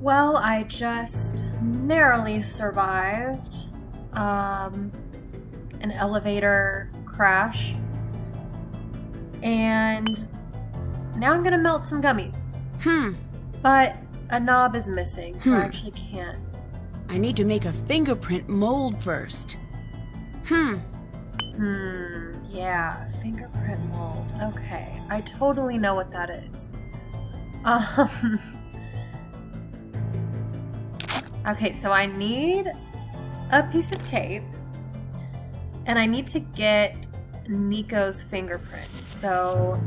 Well, I just narrowly survived an elevator crash. And now I'm gonna melt some gummies. But a knob is missing, so I actually can't. I need to make a fingerprint mold first. Yeah, fingerprint mold. Okay, I totally know what that is. Okay, so I need a piece of tape, and I need to get Nico's fingerprint. So,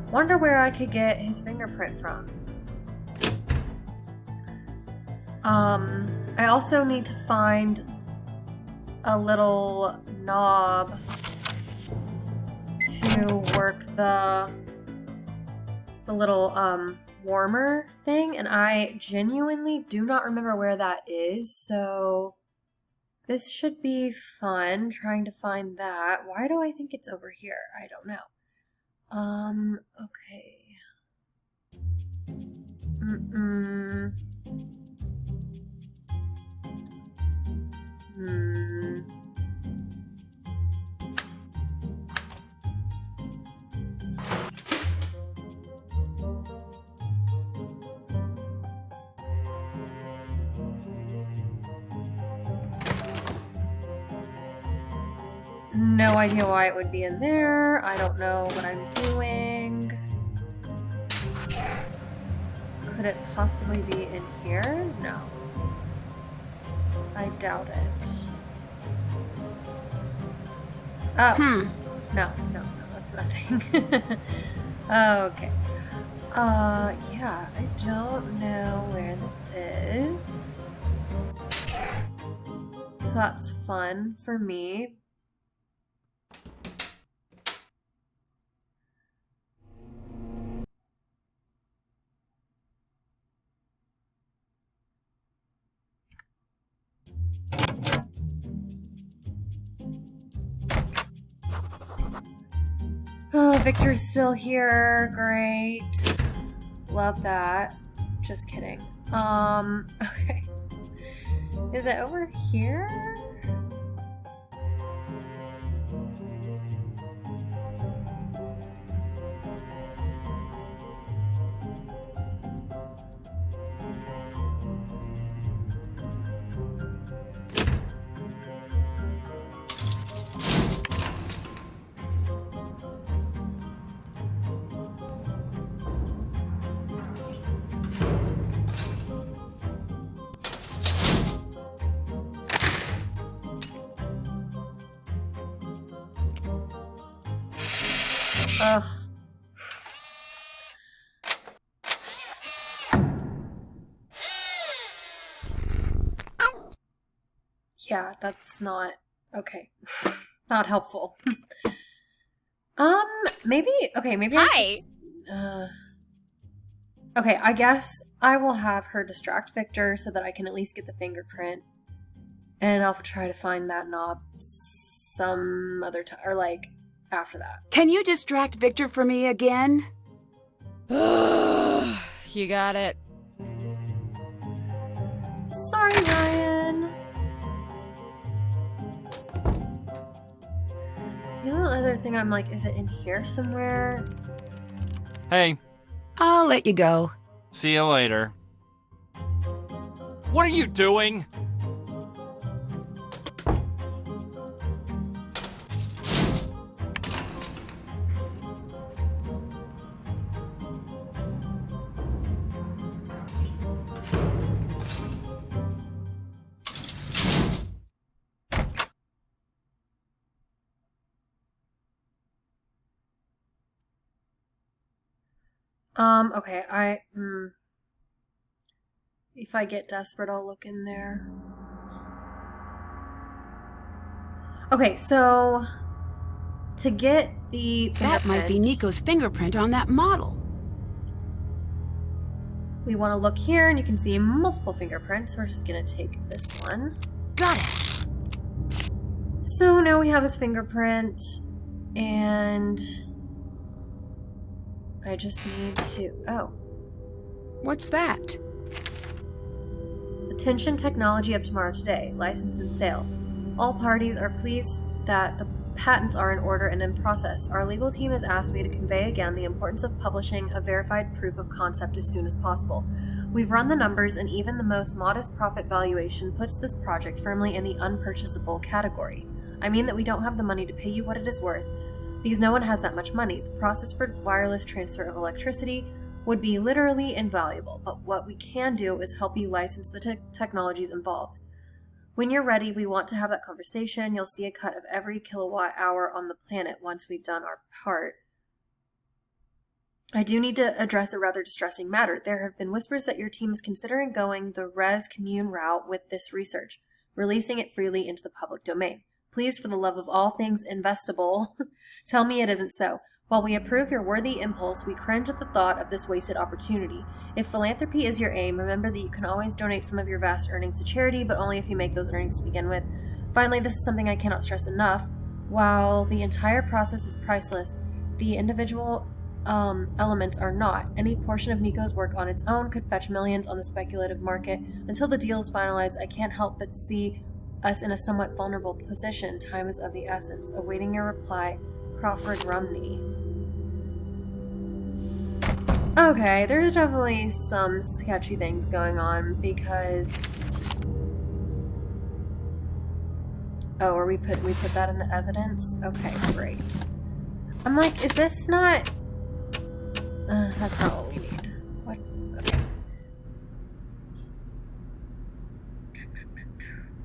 wonder where I could get his fingerprint from. I also need to find a little knob to work the little warmer thing, and I genuinely do not remember where that is, so this should be fun trying to find that. Why do I think it's over here? I don't know. Okay. No idea why it would be in there. I don't know what I'm doing. Could it possibly be in here? No. I doubt it. Oh. No, that's nothing. Okay. Yeah, I don't know where this is. So that's fun for me. Oh, Victor's still here. Great. Love that. Just kidding. Okay. Is it over here? Ugh. Yeah, that's not okay. Not helpful. Maybe maybe Hi. Okay, I guess I will have her distract Victor so that I can at least get the fingerprint. And I'll try to find that knob some other time, or like after that. Can you distract Victor for me again? You got it. Sorry, Ryan. The only other thing I'm like, is it in here somewhere? Hey, I'll let you go. see you later. What are you doing? Okay, if I get desperate, I'll look in there. Okay, so to get the That might be Nico's fingerprint on that model. We want to look here, and you can see multiple fingerprints. We're just going to take this one. Got it. So now we have his fingerprint, and I just need to... Oh. What's that? Attention technology of tomorrow today. License and sale. All parties are pleased that the patents are in order and in process. Our legal team has asked me to convey again the importance of publishing a verified proof of concept as soon as possible. We've run the numbers, and even the most modest profit valuation puts this project firmly in the unpurchasable category. I mean that we don't have the money to pay you what it is worth, because no one has that much money. The process for wireless transfer of electricity would be literally invaluable, but what we can do is help you license the technologies involved. When you're ready, we want to have that conversation. You'll see a cut of every kilowatt hour on the planet once we've done our part. I do need to address a rather distressing matter. There have been whispers that your team is considering going the res commune route with this research, releasing it freely into the public domain. Please, for the love of all things investable, tell me it isn't so. While we approve your worthy impulse, we cringe at the thought of this wasted opportunity. If philanthropy is your aim, remember that you can always donate some of your vast earnings to charity, but only if you make those earnings to begin with. Finally, this is something I cannot stress enough. While the entire process is priceless, the individual elements are not. Any portion of Nico's work on its own could fetch millions on the speculative market. Until the deal is finalized, I can't help but see us in a somewhat vulnerable position. Time is of the essence. Awaiting your reply, Crawford Rumney. Okay, there's definitely some sketchy things going on because... Oh, or we put that in the evidence? Okay, great. I'm like, is this not... that's not what we need. What? Okay.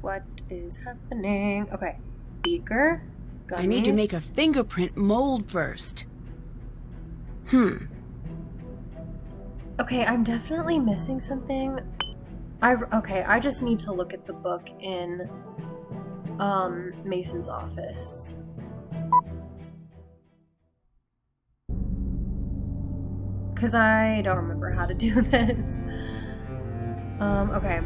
What is happening? Okay. Beaker. Gummies. I need to make a fingerprint mold first. Okay, I'm definitely missing something. I just need to look at the book in Mason's office. Because I don't remember how to do this. Okay.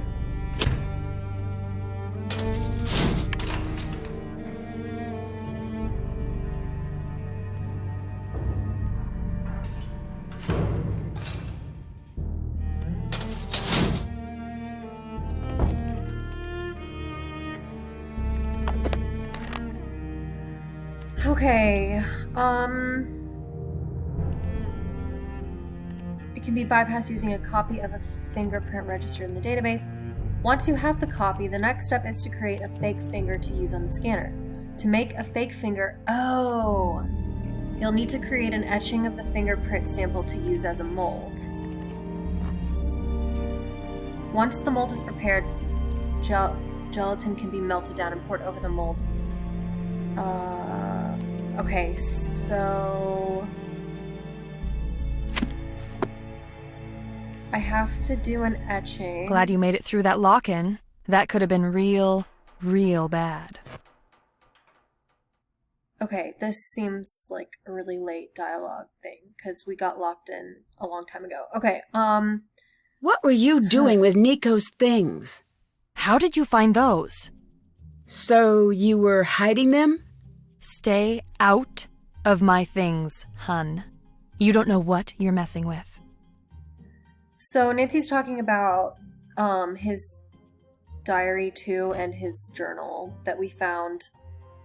Okay, it can be bypassed using a copy of a fingerprint registered in the database. Once you have the copy, the next step is to create a fake finger to use on the scanner. To make a fake finger, you'll need to create an etching of the fingerprint sample to use as a mold. Once the mold is prepared, gelatin can be melted down and poured over the mold. Okay, so... I have to do an etching. Glad you made it through that lock-in. That could have been real bad. Okay, this seems like a really late dialogue thing, because we got locked in a long time ago. Okay, What were you doing with Nico's things? How did you find those? So you were hiding them? Stay out of my things, hun. You don't know what you're messing with. So Nancy's talking about his diary too, and his journal that we found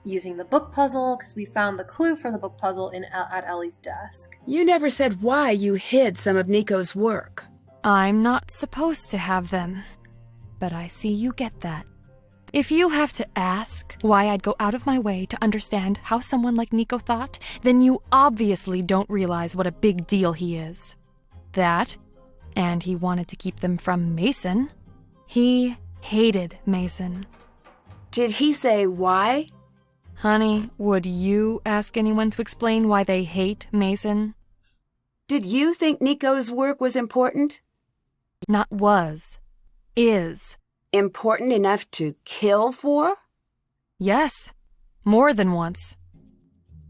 using the book puzzle, because we found the clue for the book puzzle at Ellie's desk. You never said why you hid some of Nico's work. I'm not supposed to have them, but I see you get that. If you have to ask why I'd go out of my way to understand how someone like Nico thought, then you obviously don't realize what a big deal he is. That, and he wanted to keep them from Mason. He hated Mason. Did he say why? Honey, would you ask anyone to explain why they hate Mason? Did you think Nico's work was important? Not was. Is. Important enough to kill for? Yes. More than once.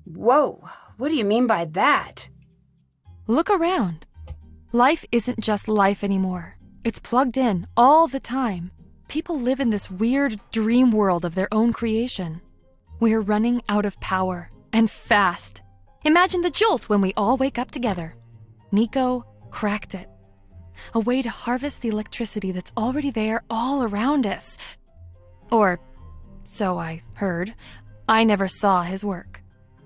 Whoa, what do you mean by that? Look around. Life isn't just life anymore. It's plugged in all the time. People live in this weird dream world of their own creation. We're running out of power, and fast. Imagine the jolt when we all wake up together. Nico cracked it. A way to harvest the electricity that's already there all around us. Or so I heard. I never saw his work.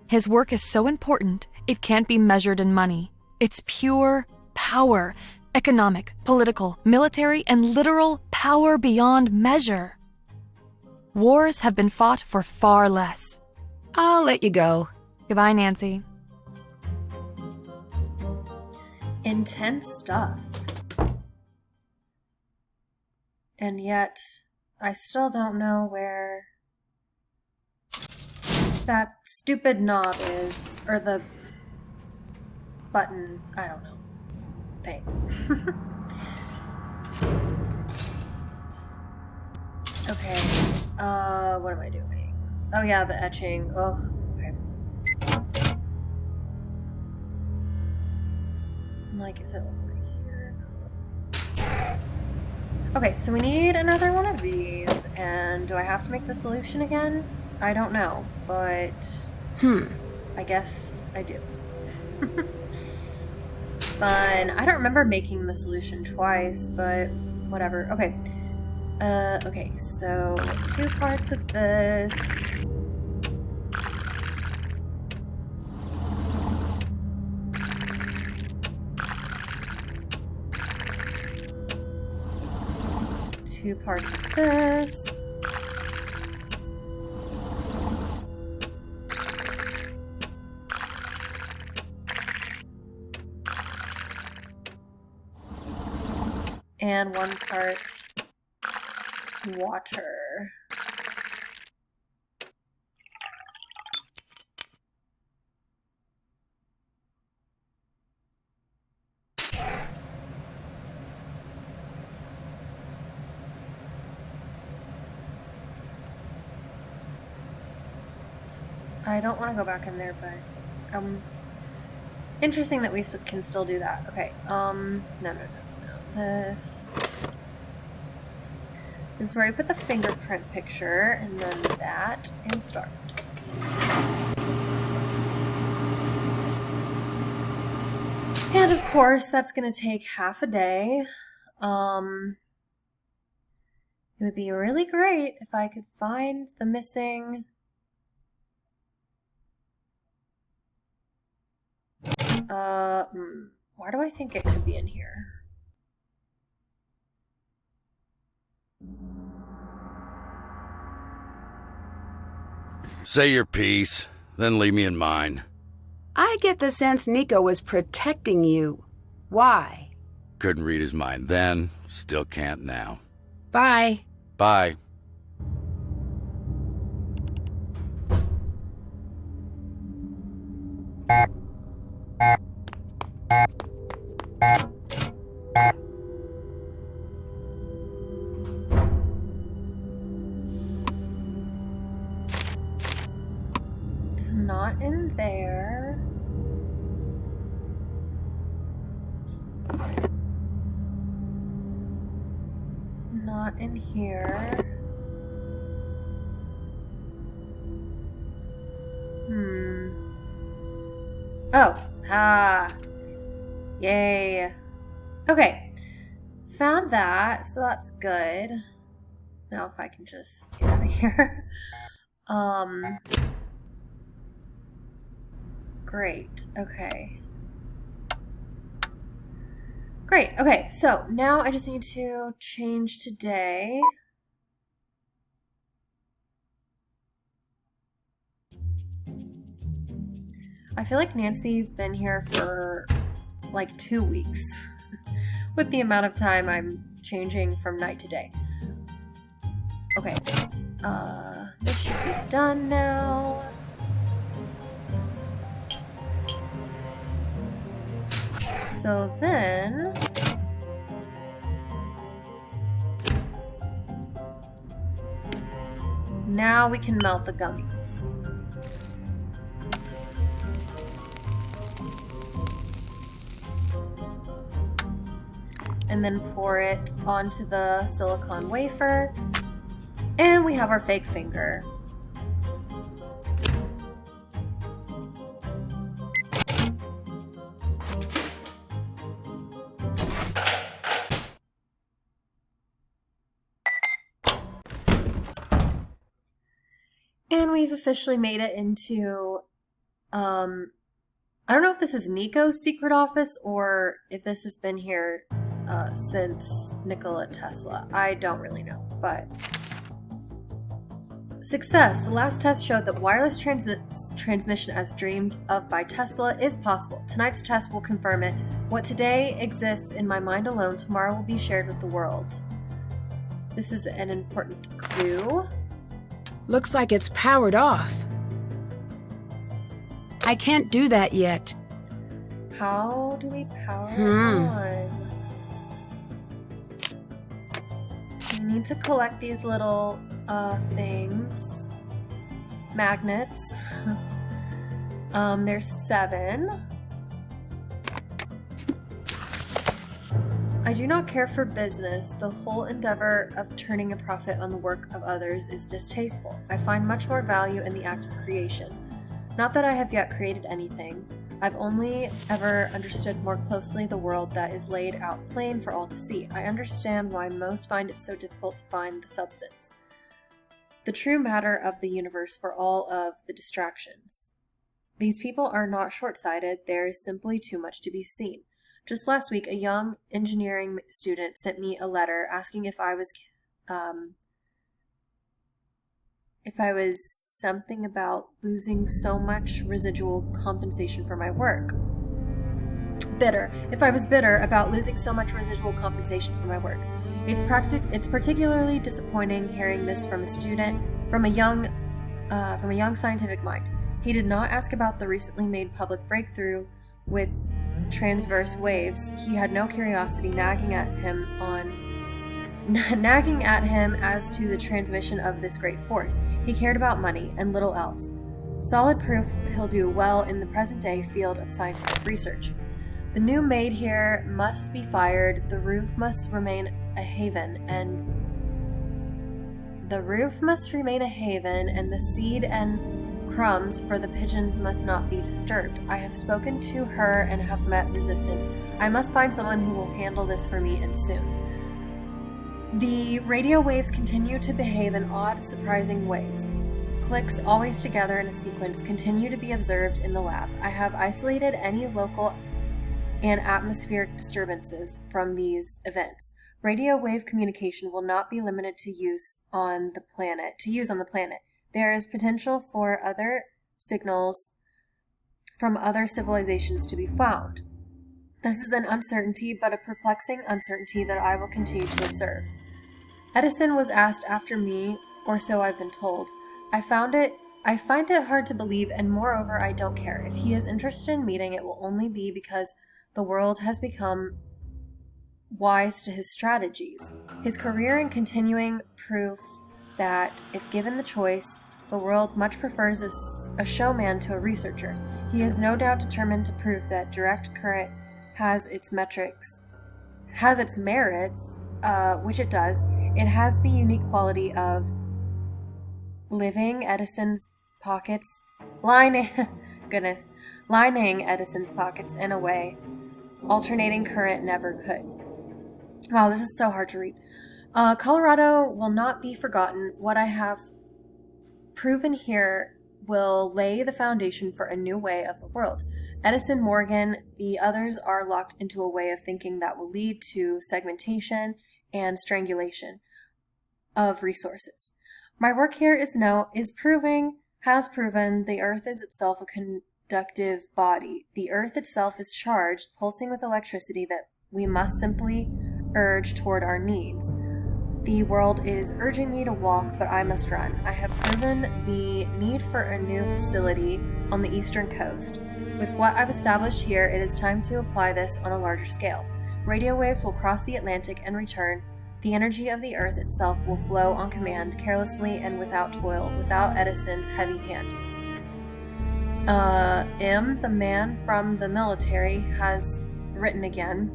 His work is so important, it can't be measured in money. It's pure power. Economic, political, military, and literal power beyond measure. Wars have been fought for far less. I'll let you go. Goodbye, Nancy. Intense stuff. And yet, I still don't know where that stupid knob is, or the button, I don't know, thing. Okay, what am I doing? Oh yeah, the etching. Oh, okay. I'm like, is it over here? Okay, so we need another one of these, and do I have to make the solution again? I don't know, but I guess I do. Fun. I don't remember making the solution twice, but whatever. Okay. Okay, so 2 parts of this. Two parts of this. And 1 part water. I don't want to go back in there, but interesting that we can still do that. Okay. No. This is where I put the fingerprint picture, and then that, and start. And of course, that's going to take half a day. It would be really great if I could find the missing... why do I think it could be in here? Say your piece, then leave me in mine. I get the sense Nico was protecting you. Why? Couldn't read his mind then, still can't now. Bye. Bye. It's not in there. Not in here. Oh, yay. Okay, found that, so that's good. Now if I can just get out of here. Great, okay. Great, okay, so now I just need to change today. I feel like Nancy's been here for like 2 weeks with the amount of time I'm changing from night to day. Okay, this should be done now. So then, now we can melt the gummies. And then pour it onto the silicone wafer. And we have our fake finger. And we've officially made it into, I don't know if this is Nico's secret office or if this has been here since Nikola Tesla. I don't really know, but... Success! The last test showed that wireless transmission as dreamed of by Tesla is possible. Tonight's test will confirm it. What today exists in my mind alone, tomorrow will be shared with the world. This is an important clue. Looks like it's powered off. I can't do that yet. How do we power it on? We need to collect these little things. Magnets. There's 7. I do not care for business. The whole endeavor of turning a profit on the work of others is distasteful. I find much more value in the act of creation. Not that I have yet created anything. I've only ever understood more closely the world that is laid out plain for all to see. I understand why most find it so difficult to find the substance, the true matter of the universe for all of the distractions. These people are not short-sighted. There is simply too much to be seen. Just last week, a young engineering student sent me a letter asking if I was something about losing so much residual compensation for my work. Bitter. If I was bitter about losing so much residual compensation for my work. It's particularly disappointing hearing this from a young scientific mind. He did not ask about the recently made public breakthrough with transverse waves. He had no curiosity nagging at him as to the transmission of this great force. He cared about money and little else. Solid proof he'll do well in the present-day field of scientific research. The new maid here must be fired. The roof must remain a haven, and the seed and crumbs for the pigeons must not be disturbed. I have spoken to her and have met resistance. I must find someone who will handle this for me, and soon. The radio waves continue to behave in odd, surprising ways. Clicks, always together in a sequence, continue to be observed in the lab. I have isolated any local and atmospheric disturbances from these events. Radio wave communication will not be limited to use on the planet. There is potential for other signals from other civilizations to be found. This is an uncertainty, but a perplexing uncertainty that I will continue to observe. Edison was asked after me, or so I've been told. I find it hard to believe, and moreover, I don't care. If he is interested in meeting, it will only be because the world has become wise to his strategies. His career and continuing proof that, if given the choice, the world much prefers a showman to a researcher. He is no doubt determined to prove that direct current has its merits, which it does. It has the unique quality of lining Edison's pockets in a way alternating current never could. Wow, this is so hard to read. Colorado will not be forgotten. What I have proven here will lay the foundation for a new way of the world. Edison, Morgan, the others are locked into a way of thinking that will lead to segmentation and strangulation of resources. My work here has proven the Earth is itself a conductive body. The Earth itself is charged, pulsing with electricity that we must simply urge toward our needs. The world is urging me to walk, but I must run. I have proven the need for a new facility on the eastern coast. With what I've established here, it is time to apply this on a larger scale. Radio waves will cross the Atlantic and return. The energy of the Earth itself will flow on command, carelessly and without toil, without Edison's heavy hand. M, the man from the military, has written again.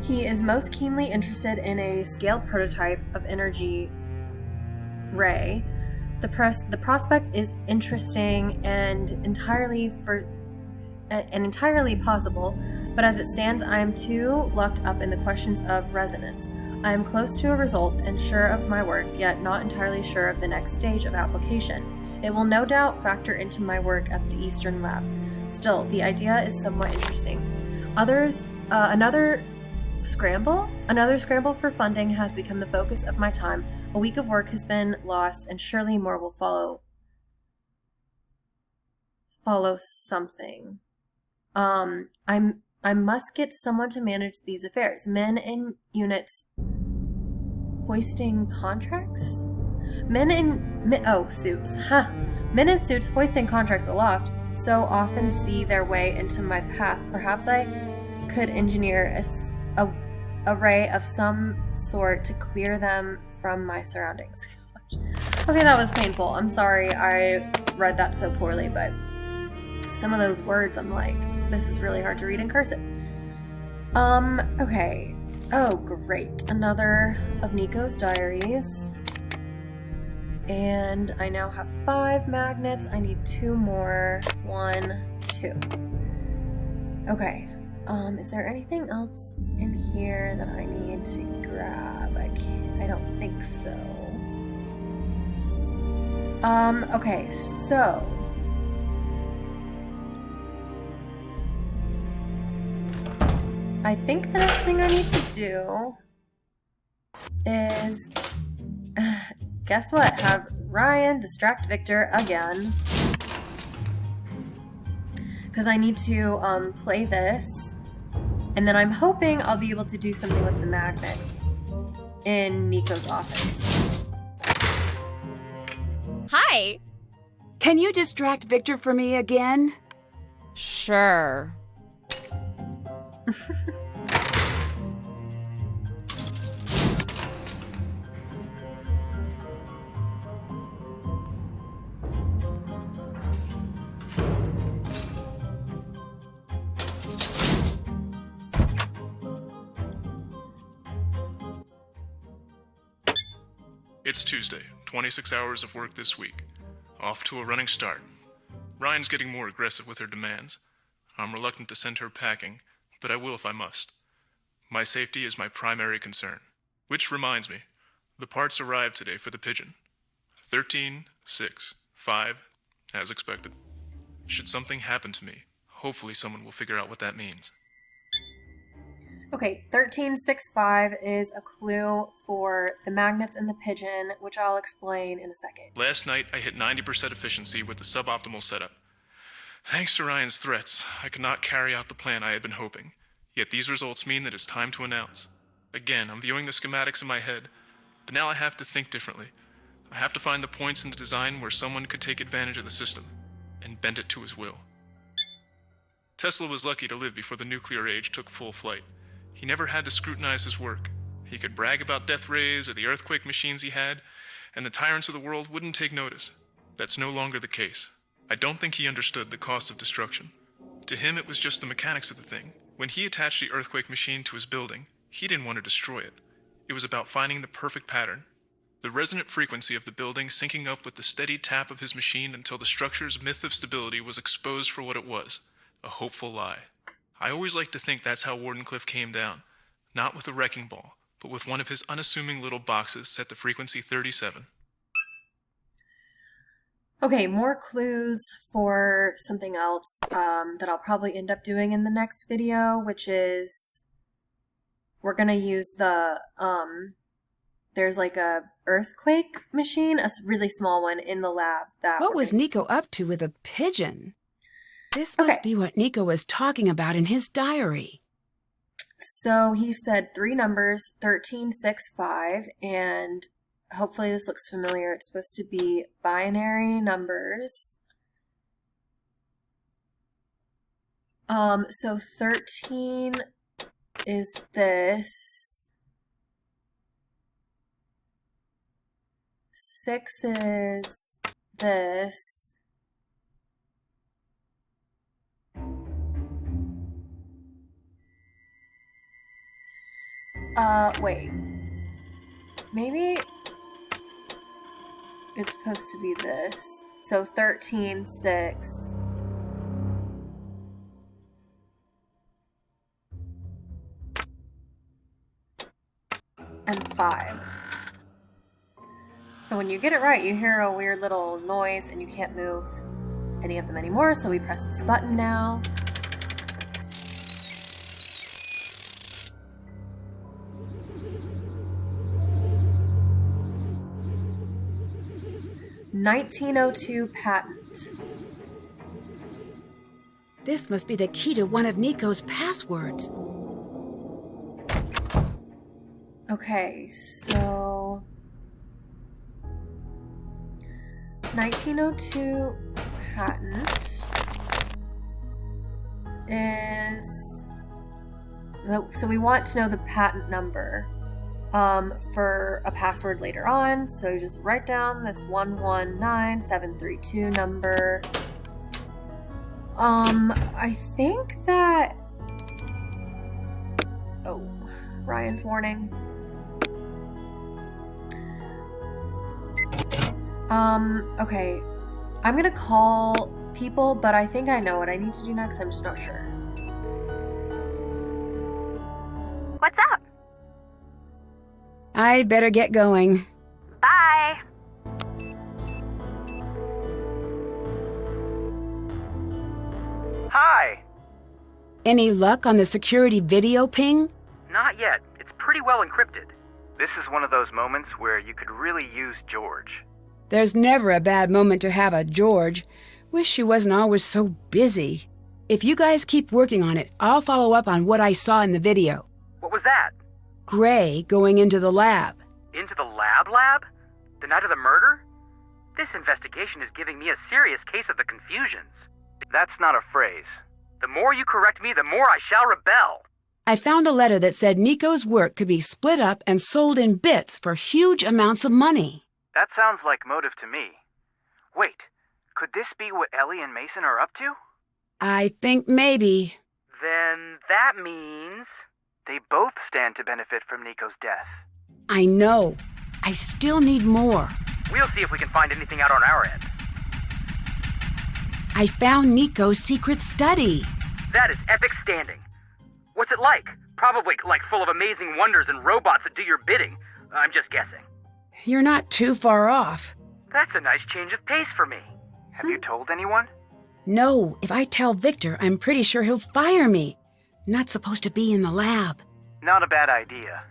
He is most keenly interested in a scaled prototype of energy ray. The prospect is interesting and entirely possible, but as it stands, I am too locked up in the questions of resonance. I am close to a result and sure of my work, yet not entirely sure of the next stage of application. It will no doubt factor into my work at the Eastern Lab. Still, the idea is somewhat interesting. Another scramble for funding has become the focus of my time. A week of work has been lost, and surely more will follow something. I must get someone to manage these affairs. Men in units hoisting contracts? Suits. Huh. Men in suits hoisting contracts aloft so often see their way into my path. Perhaps I could engineer a array of some sort to clear them from my surroundings. Okay, that was painful. I'm sorry I read that so poorly, but some of those words I'm like, this is really hard to read in cursive. Okay. Oh, great. Another of Nico's diaries. And I now have 5 magnets. I need 2 more. 1, 2. Okay. Is there anything else in here that I need to grab? I don't think so. Okay, so I think the next thing I need to do is guess what? Have Ryan distract Victor again. Because I need to play this. And then I'm hoping I'll be able to do something with the magnets in Nico's office. Hi! Can you distract Victor for me again? Sure. It's Tuesday, 26 hours of work this week. Off to a running start. Ryan's getting more aggressive with her demands. I'm reluctant to send her packing, but I will if I must. My safety is my primary concern. Which reminds me, the parts arrived today for the Pigeon. 13, 6, 5, as expected. Should something happen to me, hopefully someone will figure out what that means. Okay, 1365 is a clue for the magnets and the Pigeon, which I'll explain in a second. Last night, I hit 90% efficiency with the suboptimal setup. Thanks to Ryan's threats, I could not carry out the plan I had been hoping. Yet these results mean that it's time to announce. Again, I'm viewing the schematics in my head, but now I have to think differently. I have to find the points in the design where someone could take advantage of the system and bend it to his will. Tesla was lucky to live before the nuclear age took full flight. He never had to scrutinize his work. He could brag about death rays or the earthquake machines he had, and the tyrants of the world wouldn't take notice. That's no longer the case. I don't think he understood the cost of destruction. To him, it was just the mechanics of the thing. When he attached the earthquake machine to his building, he didn't want to destroy it. It was about finding the perfect pattern. The resonant frequency of the building syncing up with the steady tap of his machine until the structure's myth of stability was exposed for what it was, a hopeful lie. I always like to think that's how Wardenclyffe came down, not with a wrecking ball, but with one of his unassuming little boxes set to frequency 37. Okay, more clues for something else that I'll probably end up doing in the next video, which is we're gonna use the, there's like a earthquake machine, a really small one in the lab. What was Nico up to with a pigeon? This must be what Nico was talking about in his diary. So he said 3 numbers, 1365, and hopefully this looks familiar. It's supposed to be binary numbers. So 13 is this. 6 is this. Wait. Maybe it's supposed to be this. So 13, 6. and 5. So when you get it right, you hear a weird little noise and you can't move any of them anymore, so we press this button now. "1902 patent." This must be the key to one of Nico's passwords. Okay, so 1902 patent is so we want to know the patent number for a password later on. So you just write down this 119732 number. I think that Ryan's warning. Okay. I'm gonna call people, but I think I know what I need to do next. I'm just not sure. What's up? I better get going. Bye. Hi! Any luck on the security video ping? Not yet. It's pretty well encrypted. This is one of those moments where you could really use George. There's never a bad moment to have a George. Wish she wasn't always so busy. If you guys keep working on it, I'll follow up on what I saw in the video. What was that? Gray going into the lab. Into the lab? The night of the murder? This investigation is giving me a serious case of the confusions. That's not a phrase. The more you correct me, the more I shall rebel. I found a letter that said Nico's work could be split up and sold in bits for huge amounts of money. That sounds like motive to me. Wait, could this be what Ellie and Mason are up to? I think maybe. Then that means they both stand to benefit from Nico's death. I know. I still need more. We'll see if we can find anything out on our end. I found Nico's secret study. That is epic standing. What's it like? Probably like full of amazing wonders and robots that do your bidding. I'm just guessing. You're not too far off. That's a nice change of pace for me. Have you told anyone? No, if I tell Victor, I'm pretty sure he'll fire me. I'm not supposed to be in the lab. Not a bad idea.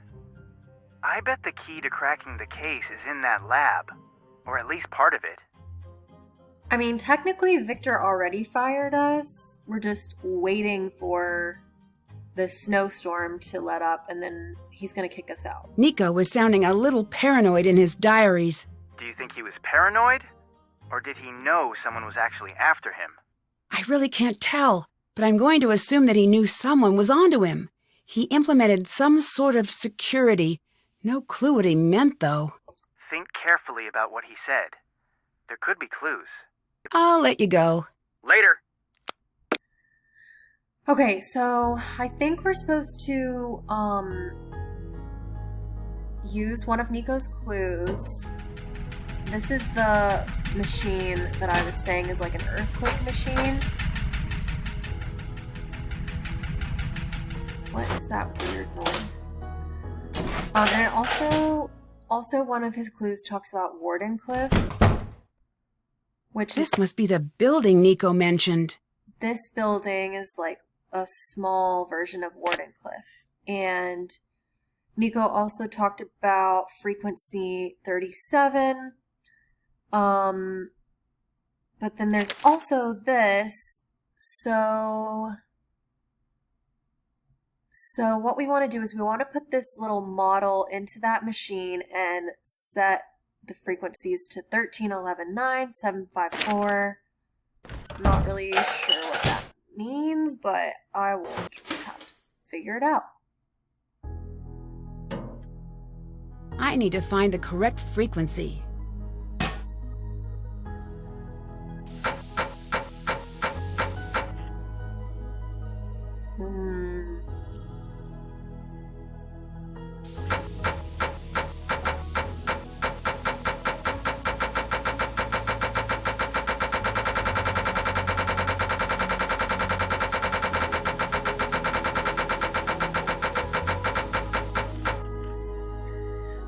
I bet the key to cracking the case is in that lab. Or at least part of it. I mean, technically, Victor already fired us. We're just waiting for the snowstorm to let up, and then he's gonna kick us out. Nico was sounding a little paranoid in his diaries. Do you think he was paranoid? Or did he know someone was actually after him? I really can't tell, but I'm going to assume that he knew someone was onto him. He implemented some sort of security. No clue what he meant, though. Think carefully about what he said. There could be clues. I'll let you go. Later. Okay, so I think we're supposed to, use one of Nico's clues. This is the machine that I was saying is like an earthquake machine. What is that weird noise? And it also one of his clues talks about Wardenclyffe, which This must be the building Nico mentioned. This building is like a small version of Wardenclyffe. And Nico also talked about frequency 37. But then there's also this. So what we want to do is we want to put this little model into that machine and set the frequencies to 13, 11, 9, 7, 5, 4. I'm not really sure what that means, but I will just have to figure it out. I need to find the correct frequency.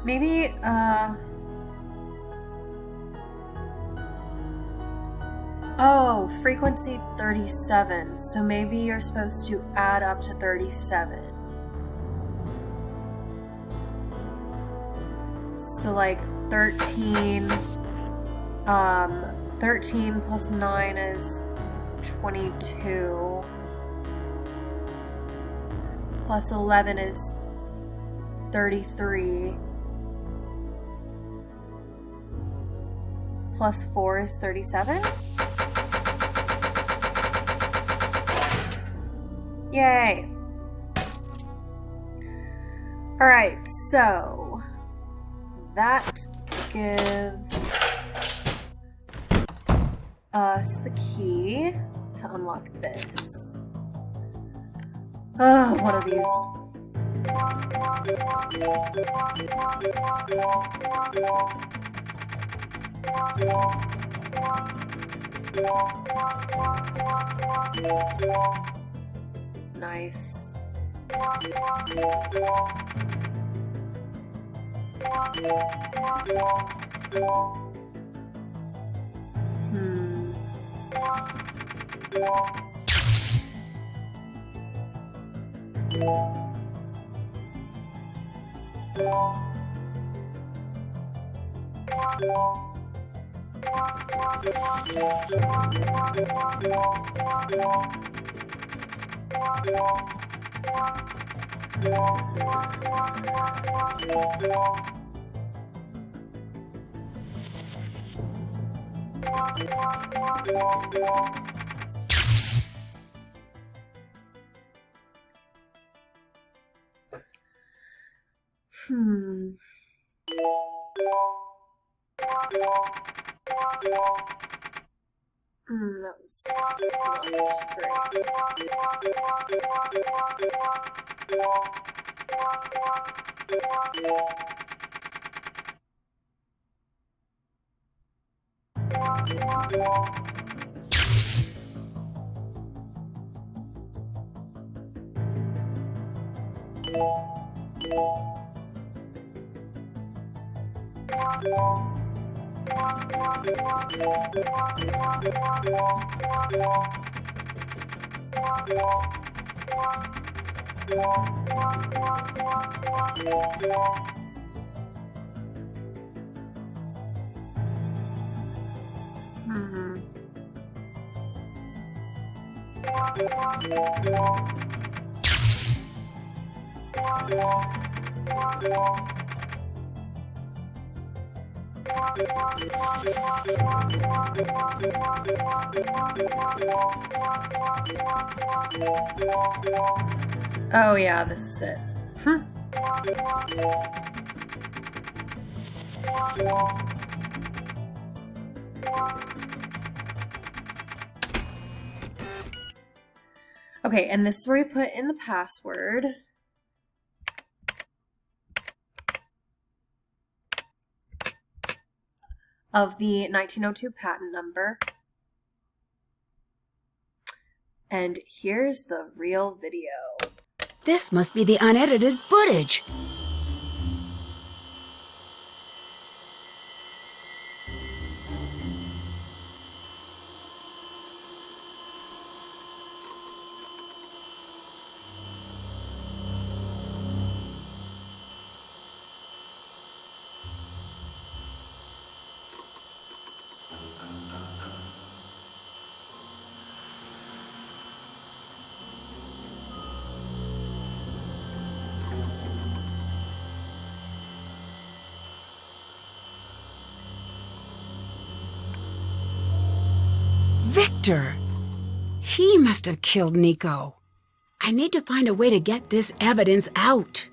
Maybe, oh, frequency 37. So maybe you're supposed to add up to 37. So like 13, 13 plus 9 is 22. Plus 11 is 33. Plus 4 is 37? Yay! Alright, so that gives us the key to unlock this. Oh, one of these. Nice. That was Oh yeah, this is it. Okay, and this is where we put in the password. Of the 1902 patent number. And here's the real video. This must be the unedited footage. Victor! He must have killed Nico. I need to find a way to get this evidence out.